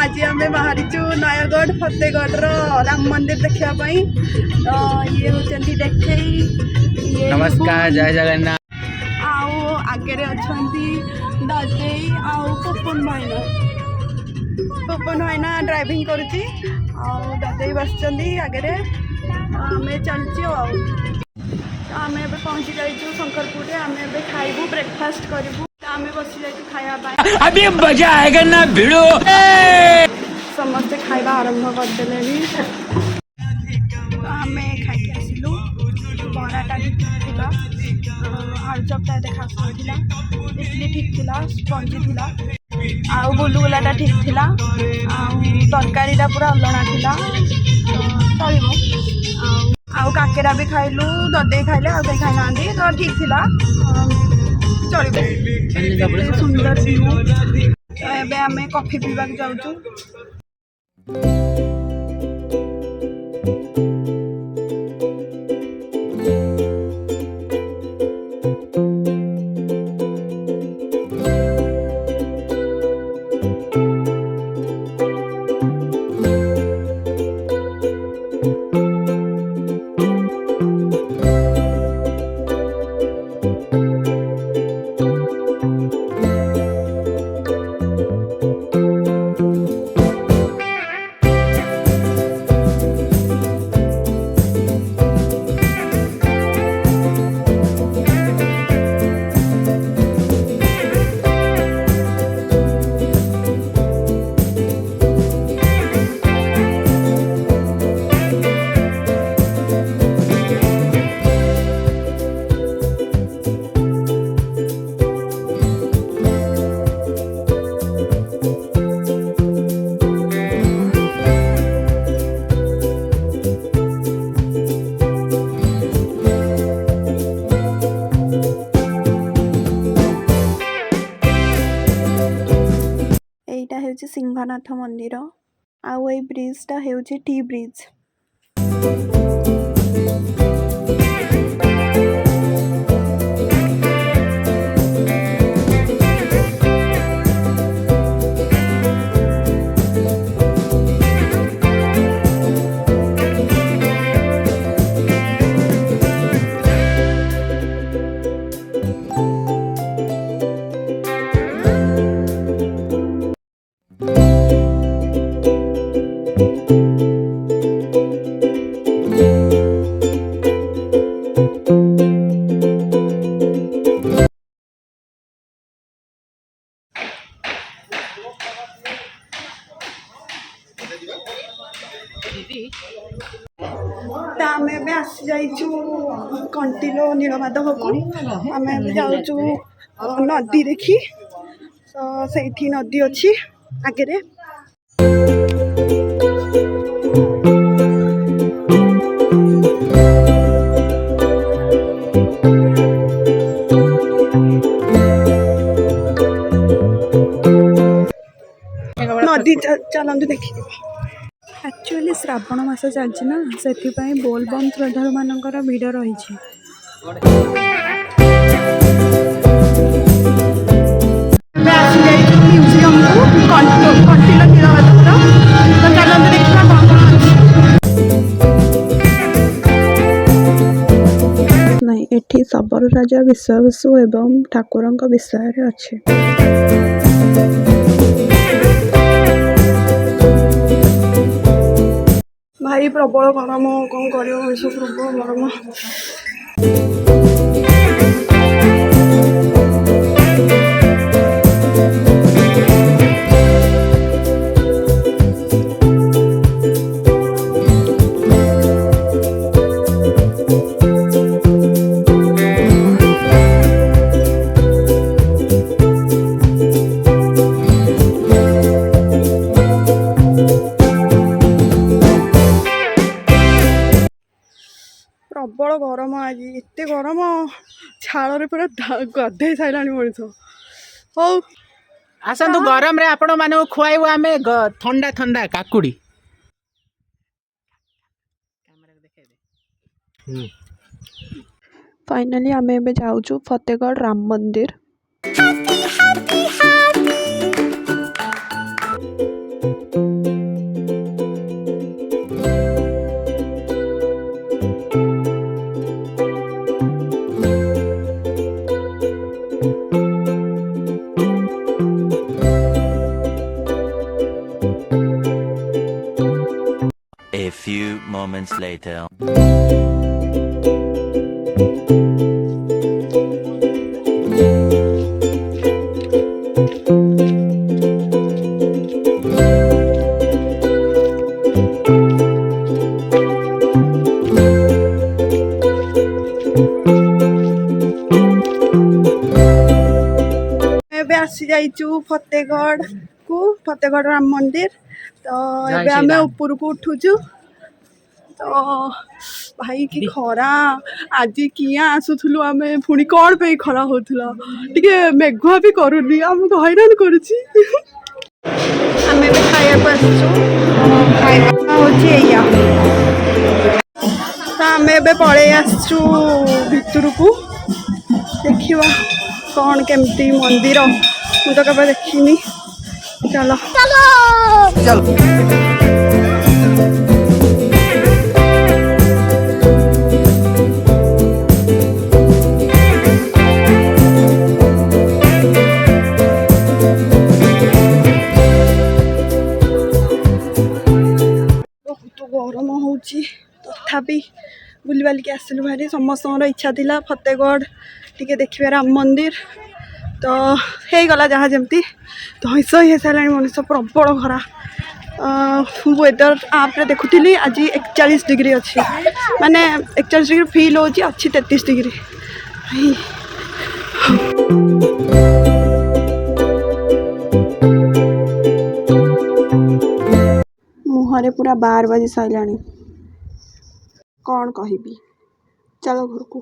आज आम बाहरीचु नयगढ़ फतेहगढ़ राम मंदिर देखापी। तो ये होती देखे नमस्कार जय जगन्नाथ। आओ आगे अच्छा दादे आउ पपन भाईना ड्राइविंग करुच्ची दादे बस आगे आम चलची आम ए पहुँची जाइए शंकरपुर आम ए खाइबू ब्रेकफास्ट करूँ आम बसी जाइए खाया अभी मजा आएगा ना भिड़ो समस्ते खाଇବା आरंभ करदे आम खाई आसलु बराटा भी ठीक था आलुचपटा एत खास ना इडली ठीक था स्पंजी था आउ गुलुगुलाटा ठीक था तरकारीटा पूरा अलणा था चलो आउ काकेरा भी खाइलु ददे खाइले आउ कहीं खाई ना तो ठीक था चलो सुंदर व्यू एबे आम कॉफी पीवा जाऊँ। एटा हेउची सिंहनाथ मंदिर आउ ए ब्रिजटा हेउची टी ब्रिज। आम ए आसी जाइचु कंटिलो नीलमाधव को आम ए जाऊँ नदी देखी तो से नदी अच्छी आगे नदी चलते देखिए। एक्चुअली श्रावण मास चलती ना से बोलबम श्रद्धालु मानकर भिड़ रही म्यूजियम नहीं एठी शबर राजा विश्वावसु एवं ठाकुर विषय अच्छे। भाई प्रबल गरम कौन कर प्रबल गरम प्रबल गरम आज एत गरम झाल पूरा गधे सारा मनीष हौ आसतु गरम रे आपण माने खुआइबो आमे ठंडा ठंडा काकुड़ी फाइनली आम ए जाऊँ फतेहगढ़ राम मंदिर। few moments later. ଏବେ ଆସି ଯାଇଛୁ ଫତେଗଡ଼ କୁ ଫତେଗଡ଼ ରାମ ମନ୍ଦିର ତ ଏବେ ଆମେ ଉପରକୁ ଉଠୁଛୁ ତ ଭାଇ କି ଖରା ଆଜି କିଆଁ ଆସୁଥିଲୁ ଆମେ ପୁଣି କ'ଣ ପାଇଁ ଖରା ହଉଥିଲା ଟିକେ ମେଘୁଆ ବି କରୁନି ଆମକୁ ହଇରାଣ କରୁଛି ଆମେ ଏବେ ଖାଇବାକୁ ଆସିଛୁ ଖାଇବା ହେଉଛି ଏଇଆ ତ ଆମେ ଏବେ ପଳେଇ ଆସିଛୁ ଭିତରକୁ ଦେଖିବା କ'ଣ କେମିତି ମନ୍ଦିର ମୁଁ ତ କେବେ ଦେଖିନି ଚାଲ ବହୁତ ଗରମ ହେଉଛି ତଥାପି ବୁଲିବାଲିକି ଆସିଲୁ ଭାରି ସମସ୍ତଙ୍କର ଇଚ୍ଛା ଥିଲା ଫତେଗଡ଼ ଟିକେ ଦେଖିବା ରାମ ମନ୍ଦିର ତ ହେଇଗଲା ଯାହା ଯେମିତି ଧଇଁସ ହେଇସାରିଲାଣି ମଣିଷ ପ୍ରବଳ ଖରା ୱେଦର ଆପ୍ରେ ଦେଖୁଥିଲି ଆଜି 41 ଡିଗ୍ରୀ ଅଛି ମାନେ 41 ଡିଗ୍ରୀ ଫିଲ୍ ହେଉଛି ଅଛି 33 ଡିଗ୍ରୀ ମୁହଁରେ ପୁରା 12 ବାଜି ସାରିଲାଣି କ'ଣ କହିବି ଚାଲ ଘରକୁ